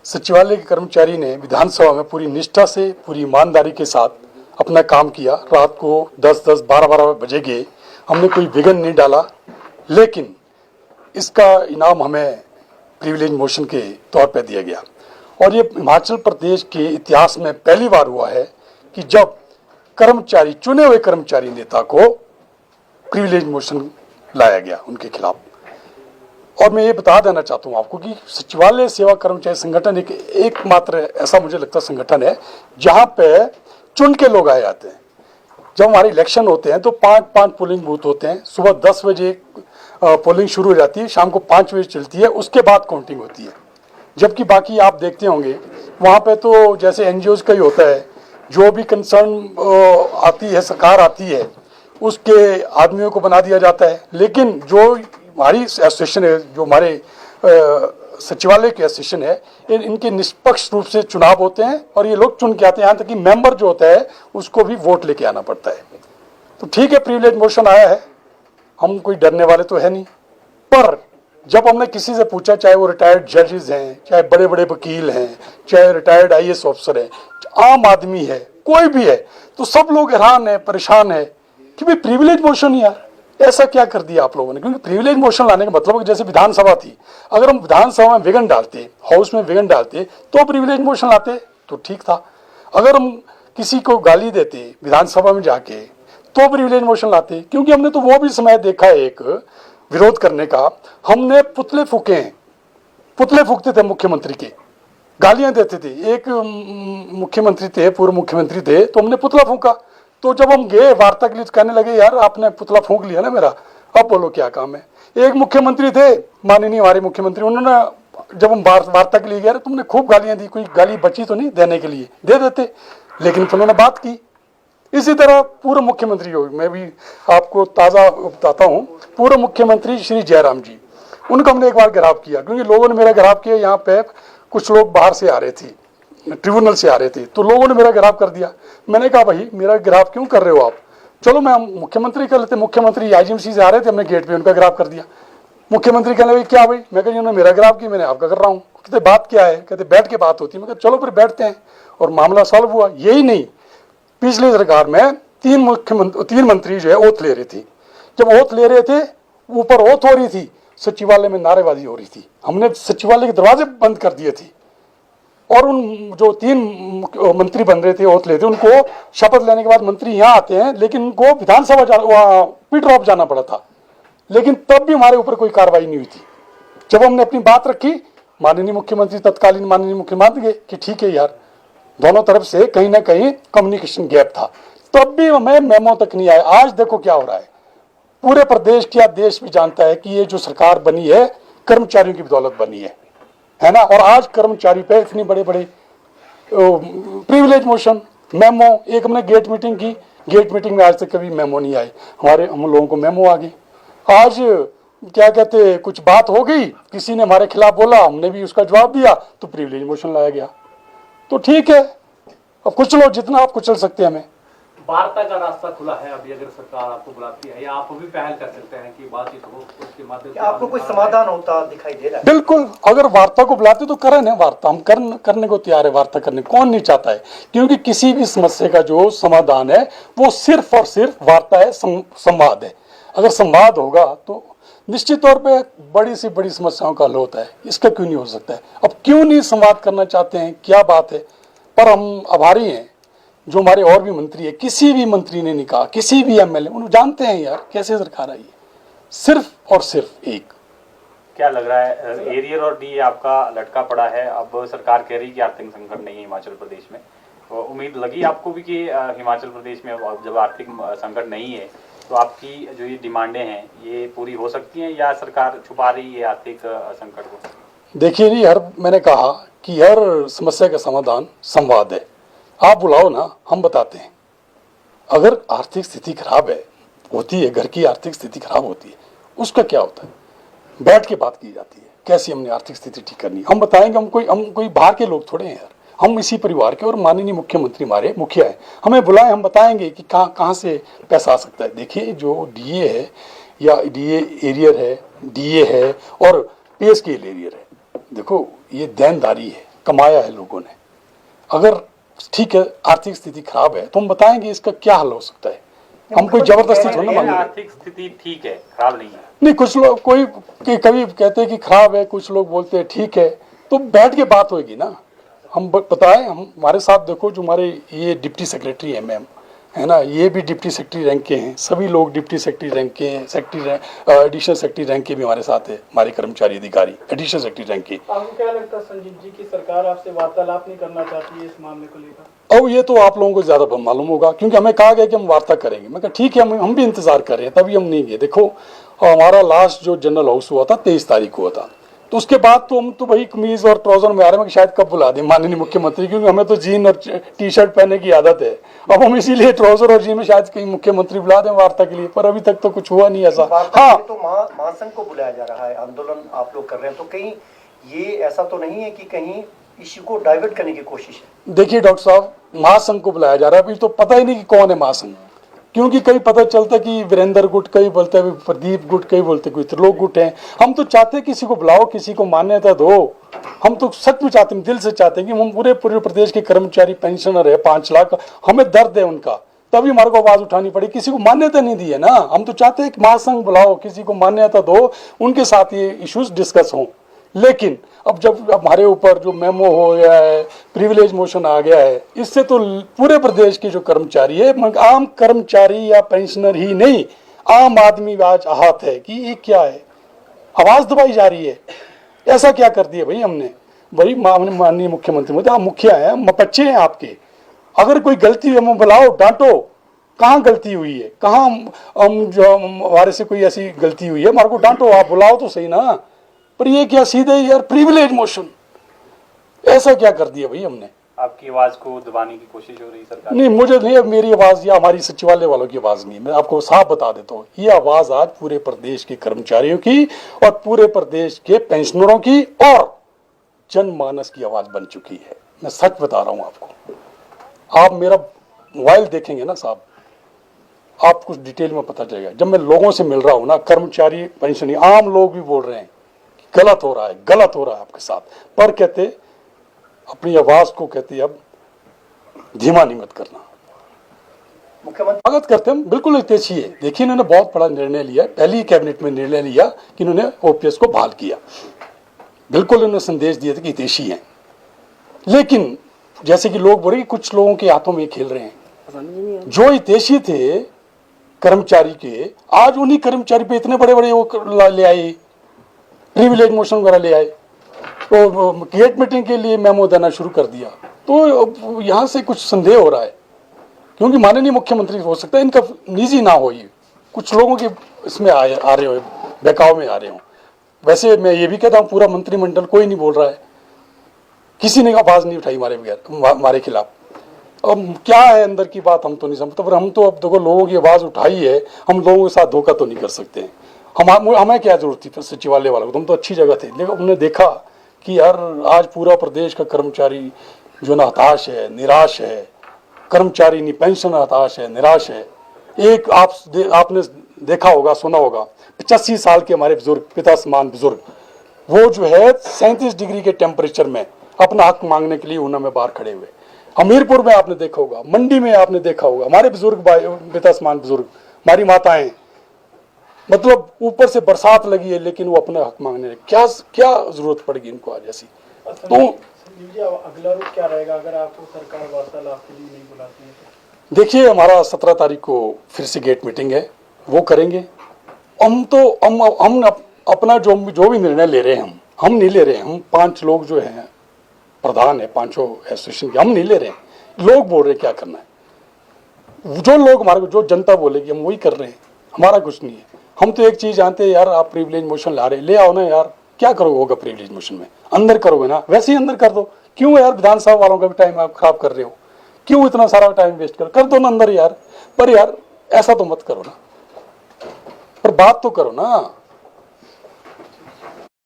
सचिवालय के कर्मचारी ने विधानसभा में पूरी निष्ठा से, पूरी ईमानदारी के साथ अपना काम किया। रात को 10-10, 12-12 बजे गए, हमने कोई विघ्न नहीं डाला, लेकिन इसका इनाम हमें प्रिविलेज मोशन के तौर पर दिया गया। और ये हिमाचल प्रदेश के इतिहास में पहली बार हुआ है कि जब कर्मचारी, चुने हुए कर्मचारी नेता को प्रिविलेज मोशन लाया गया उनके खिलाफ। और मैं ये बता देना चाहता हूँ आपको कि सचिवालय सेवा कर्मचारी संगठन एकमात्र ऐसा मुझे लगता संगठन है जहाँ पे चुन के लोग आए जाते हैं। जब हमारे इलेक्शन होते हैं तो 5-5 पोलिंग बूथ होते हैं। सुबह 10 बजे पोलिंग शुरू हो जाती है, शाम को 5 बजे चलती है, उसके बाद काउंटिंग होती है। जबकि बाकी आप देखते होंगे वहाँ पे तो जैसे एनजीओज का ही होता है, जो भी कंसर्न आती है, सरकार आती है, उसके आदमियों को बना दिया जाता है। लेकिन जो हमारी एसोसिएशन है, जो हमारे सचिवालय की एसोसिएशन है, इनके निष्पक्ष रूप से चुनाव होते हैं और ये लोग चुन के आते हैं। यहाँ तक कि मेंबर जो होता है उसको भी वोट लेके आना पड़ता है। तो ठीक है, प्रिविलेज मोशन आया है, हम कोई डरने वाले तो है नहीं। पर जब हमने किसी से पूछा, चाहे वो रिटायर्ड जजेस हैं, चाहे बड़े बड़े वकील हैं, चाहे रिटायर्ड आईएएस ऑफिसर हैं, आम आदमी है, कोई भी है, तो सब लोग हैरान है, परेशान है कि भाई प्रिविलेज मोशन यार ऐसा क्या कर दिया आप लोगों ने। क्योंकि प्रिविलेज मोशन लाने का मतलब जैसे विधानसभा थी, अगर हम विधानसभा में विघ्न डालते, हाउस में विघ्न डालते तो प्रिविलेज मोशन लाते तो ठीक था। अगर हम किसी को गाली देते विधानसभा में जाके तो प्रिविलेज मोशन लाते। क्योंकि हमने तो वो भी समय देखा है एक विरोध करने का, हमने पुतले फूके हैं, पुतले फूकते थे मुख्यमंत्री के, गालियां देते थे। एक मुख्यमंत्री थे, पूर्व मुख्यमंत्री थे, तो हमने पुतला फूका। तो जब हम गए वार्ता के लिए कहने लगे यार आपने पुतला फूंक लिया ना मेरा, अब बोलो क्या काम है। एक मुख्यमंत्री थे, माननीय हमारे मुख्यमंत्री, उन्होंने जब हम वार्ता के लिए गए, तुमने खूब गालियां दी, कोई गाली बची तो नहीं देने के लिए, दे देते, लेकिन उन्होंने बात की। इसी तरह पूर्व मुख्यमंत्री हो, मैं भी आपको ताज़ा बताता हूँ, पूर्व मुख्यमंत्री श्री जयराम जी, उनका हमने एक बार गिरफ्तार किया। क्योंकि लोगों ने मेरा गिरफ्तार किया, यहाँ पे कुछ लोग बाहर से आ रहे थे, ट्रिब्यूनल से आ रहे थे, तो लोगों ने मेरा गिरफ्तार कर दिया। मैंने कहा भाई मेरा गिरफ्तार क्यों कर रहे हो आप, चलो मैं मुख्यमंत्री कर लेते। मुख्यमंत्री आईजीएमसी से आ रहे थे, हमने गेट पे उनका गिरफ्तार कर दिया। मुख्यमंत्री कहने लगे क्या भाई, मैं कहा उन्होंने मेरा गिरफ्तार किया, मैंने आपका कर रहा हूँ। कहते बात क्या है, कहते बैठ के बात होती है। मैं कहा चलो फिर बैठते हैं, और मामला सॉल्व हुआ। यही नहीं, पिछली सरकार में 3 मंत्री जो है ओथ ले रहे थे। जब ओथ ले रहे थे, ऊपर ओथ हो रही थी, सचिवालय में नारेबाजी हो रही थी, हमने सचिवालय के दरवाजे बंद कर दिए थे। और उन जो 3 मंत्री बन रहे थे, ओथ लेते, उनको शपथ लेने के बाद मंत्री यहाँ आते हैं, लेकिन उनको विधानसभा पीट रॉप जाना पड़ा था। लेकिन तब भी हमारे ऊपर कोई कार्रवाई नहीं हुई थी। जब हमने अपनी बात रखी, माननीय मुख्यमंत्री, तत्कालीन माननीय मुख्यमंत्री गए कि ठीक है यार, दोनों तरफ से कहीं ना कहीं कम्युनिकेशन गैप था, तब भी हमें मेमो तक नहीं आया। आज देखो क्या हो रहा है, पूरे प्रदेश क्या देश भी जानता है कि ये जो सरकार बनी है कर्मचारियों की बदौलत बनी है ना। और आज कर्मचारी पे इतनी बड़े बड़े प्रिविलेज मोशन, मेमो, एक हमने गेट मीटिंग की, गेट मीटिंग में आज तक कभी मेमो नहीं आए, हम लोगों को मेमो आ गई। आज क्या कहते, कुछ बात हो गई, किसी ने हमारे खिलाफ बोला, हमने भी उसका जवाब दिया, तो प्रिविलेज मोशन लाया गया। तो ठीक है, अब कुछ लो जितना आप कुचल सकते हैं। हमें वार्ता का रास्ता खुला है अभी, अगर सरकार आपको बुलाती है या आप भी पहल कर सकते हैं कि बातचीत हो, उसके माध्यम से आपको कोई समाधान होता दिखाई दे रहा है? बिल्कुल, अगर वार्ता को बुलाते तो करें ना वार्ता, हम करने को तैयार है। वार्ता करने कौन नहीं चाहता है, क्योंकि किसी भी समस्या का जो समाधान है वो सिर्फ और सिर्फ वार्ता है, संवाद है। अगर संवाद होगा तो निश्चित तौर पे बड़ी से बड़ी समस्याओं का हल होता है। इसका क्यों नहीं हो सकता है? अब क्यों नहीं संवाद करना चाहते हैं, क्या बात है? पर हम आभारी हैं जो हमारे और भी मंत्री है, किसी भी मंत्री ने नहीं कहा, किसी भी एमएलए, उन्हें जानते हैं यार कैसे सरकार आई है, सिर्फ और सिर्फ एक। क्या लग रहा है, एरियर और डीए आपका लटका पड़ा है, अब सरकार कह रही है कि आर्थिक संकट नहीं है हिमाचल प्रदेश में, तो उम्मीद लगी आपको भी कि हिमाचल प्रदेश में जब आर्थिक संकट नहीं है तो आपकी जो ये डिमांडें हैं ये पूरी हो सकती हैं, या सरकार छुपा रही है आर्थिक संकट को? देखिए जी, मैंने कहा कि हर समस्या का समाधान संवाद है। आप बुलाओ ना, हम बताते हैं। अगर आर्थिक स्थिति खराब है, होती है, घर की आर्थिक स्थिति खराब होती है, उसका क्या होता है, बैठ के बात की जाती है, कैसी हमने आर्थिक स्थिति ठीक करनी, हम बताएंगे। हम कोई बाहर के लोग थोड़े हैं यार, हम इसी परिवार के, और माननीय मुख्यमंत्री हमारे मुखिया है, हमें बुलाएं, हम बताएंगे कि कहाँ से पैसा आ सकता है। देखिए, जो डीए है या डीए एरियर है, डीए है और पेस्केल एरियर है, देखो ये देनदारी है, कमाया है लोगों ने। अगर ठीक है आर्थिक स्थिति खराब है तो हम बताएंगे इसका क्या हल हो सकता है, हम कोई जबरदस्ती थोड़ा ना मांगे। आर्थिक स्थिति ठीक है, खराब नहीं है। नहीं, कुछ लोग कभी कहते हैं कि खराब है, कुछ लोग बोलते हैं ठीक है, तो बैठ के बात होगी ना। हम बताएं, हम हमारे साथ देखो जो हमारे ये डिप्टी सेक्रेटरी MM है ना, ये भी डिप्टी सेक्रेटरी रैंक के हैं, सभी लोग डिप्टी सेक्रेटरी रैंक के हैं, एडिशनल सेक्रेटरी रैंक के भी हमारे साथ है, हमारे कर्मचारी अधिकारी एडिशनल सेक्रेटरी रैंक के। आपको क्या लगता है संजीव जी की सरकार आपसे वार्तालाप नहीं करना चाहती है इस मामले को लेकर? अब ये तो आप लोगों को ज्यादा मालूम होगा, क्योंकि हमें कहा गया कि हम वार्ता करेंगे। मैं कहा ठीक है, हम भी इंतजार कर रहे हैं, तभी हम नहीं गए। देखो हमारा लास्ट जो जनरल हाउस हुआ था 23 तारीख को हुआ था, तो उसके बाद तो हम तो भाई कमीज और ट्राउजर में आ रहे हैं कि शायद कब बुला दें माननीय मुख्यमंत्री, क्योंकि हमें तो जीन और टी-शर्ट पहनने की आदत है। अब हम इसीलिए ट्राउजर और जीन में शायद कहीं मुख्यमंत्री बुला दें वार्ता के लिए, पर अभी तक तो कुछ हुआ नहीं ऐसा। हाँ, तो महासंघ को बुलाया जा रहा है, आंदोलन आप लोग कर रहे हैं, तो कहीं ये ऐसा तो नहीं है कि कहीं इश्यू को डाइवर्ट करने की कोशिश है? देखिए डॉक्टर साहब, महासंघ को बुलाया जा रहा है, अभी तो पता ही नहीं कि कौन है महासंघ, क्योंकि कई पता चलता कि वीरेंद्र गुट, कई बोलते हैं प्रदीप गुट, कई बोलते कोई त्रिलोक गुट है। हम तो चाहते हैं किसी को बुलाओ, किसी को मान्यता दो। हम तो सच में चाहते हैं, दिल से चाहते हैं कि हम पूरे प्रदेश के कर्मचारी पेंशनर है 5 लाख, हमें दर्द है उनका, तभी हमारे को आवाज उठानी पड़ी। किसी को मान्यता नहीं दी है ना, हम तो चाहते हैं कि महासंघ बुलाओ, किसी को मान्यता दो, उनके साथ ये इश्यूज डिस्कस हों। लेकिन अब जब हमारे ऊपर जो मेमो हो गया है, प्रिविलेज मोशन आ गया है, इससे तो पूरे प्रदेश के जो कर्मचारी है, आम कर्मचारी या पेंशनर ही नहीं, आम आदमी आज आहत है कि ये क्या है, आवाज दबाई जा रही है। ऐसा क्या कर दिया भाई हमने? भाई माननीय मुख्यमंत्री मोदी, आप मुखिया हैं, बच्चे हैं आपके, अगर कोई गलती है बुलाओ, डांटो, कहाँ गलती हुई है, कहाँ हमारे से कोई ऐसी गलती हुई है, हमारे को डांटो, आप बुलाओ तो सही ना। पर ये क्या सीधे यार प्रिविलेज मोशन, ऐसा क्या कर दिया भाई हमने? आपकी आवाज को दबाने की कोशिश हो रही सरकार? नहीं, मुझे नहीं, मेरी आवाज या हमारी सचिवालय वालों की आवाज नहीं है, मैं आपको साफ बता देता हूँ, ये आवाज आज पूरे प्रदेश के कर्मचारियों की और पूरे प्रदेश के पेंशनरों की और जनमानस की आवाज बन चुकी है। मैं सच बता रहा हूँ आपको, आप मेरा मोबाइल देखेंगे ना साहब, आप कुछ डिटेल में पता चलेगा। जब मैं लोगों से मिल रहा हूँ ना, कर्मचारी पेंशनरी आम लोग भी बोल रहे हैं गलत हो रहा है, गलत हो रहा है आपके साथ, पर कहते अपनी आवाज को कहते अब धीमा नहीं मत करना। मुख्यमंत्री स्वागत करते हम, बिल्कुल हितैषी है। देखिए इन्होंने बहुत बड़ा निर्णय लिया, पहली कैबिनेट में निर्णय लिया कि इन्होंने OPS को बहाल किया, बिल्कुल इन्होंने संदेश दिया था कि हितैषी है। लेकिन जैसे कि लोग बोले कि कुछ लोगों के हाथों में खेल रहे हैं, जो हितैषी थे कर्मचारी के, आज उन्हीं कर्मचारी पे इतने बड़े बड़े वो ले आए, प्रिविलेज मोशन वगैरह ले आए, तो गेट मीटिंग के लिए मेमो देना शुरू कर दिया। तो यहाँ से कुछ संदेह हो रहा है, क्योंकि माननीय मुख्यमंत्री हो सकता है इनका निजी ना हो, ये कुछ लोगों के इसमें आ रहे हो, बहकाव में आ रहे हो। वैसे मैं ये भी कहता हूँ पूरा मंत्रिमंडल कोई नहीं बोल रहा है, किसी ने आवाज नहीं उठाई हमारे बगैर, हमारे खिलाफ। अब क्या है अंदर की बात हम तो नहीं समझते, पर हम तो अब देखो लोगों की आवाज उठाई है, हम लोगों के साथ धोखा तो नहीं कर सकते हैं। हमें क्या जरूरत थी सचिवालय वालों को, तुम तो अच्छी जगह थे, लेकिन उन्होंने देखा कि यार आज पूरा प्रदेश का कर्मचारी जो ना हताश है, निराश है, कर्मचारी नहीं पेंशन हताश है, निराश है। एक आपने देखा होगा, सुना होगा, 85 साल के हमारे बुजुर्ग, पिता समान बुजुर्ग, वो जो है 37 डिग्री के टेम्परेचर में अपना हक मांगने के लिए ऊना में बाहर खड़े हुए। हमीरपुर में आपने देखा होगा, मंडी में आपने देखा होगा, हमारे बुजुर्ग पिता समान बुजुर्ग, हमारी माताएं, मतलब ऊपर से बरसात लगी है लेकिन वो अपना हक मांगने लगे। क्या जरूरत पड़ेगी इनको आज ऐसी? तो अगला रुख क्या रहेगा अगर आपको सरकार वार्तालाप के लिए नहीं बुलाती है? देखिए हमारा 17 तारीख को फिर से गेट मीटिंग है, वो करेंगे। हम अपना जो भी निर्णय ले रहे हैं, हम नहीं ले रहे हैं, हम 5 लोग जो हैं प्रधान है 5 एसोसिएशन के, हम नहीं ले रहे हैं। लोग बोल रहे हैं क्या करना है, जो लोग हमारे, जो जनता बोलेगी हम वही कर रहे हैं, हमारा कुछ नहीं है। हम तो एक चीज जानते हैं यार, आप प्रिविलेज मोशन ला रहे, ले आओ ना यार, क्या करोगे होगा प्रिविलेज मोशन में, अंदर करोगे ना, वैसे ही अंदर कर दो। क्यों यार विधानसभा वालों का भी टाइम आप खराब कर रहे हो, क्यों इतना सारा टाइम वेस्ट कर दो ना अंदर यार। पर यार ऐसा तो मत करो ना, पर बात तो करो ना।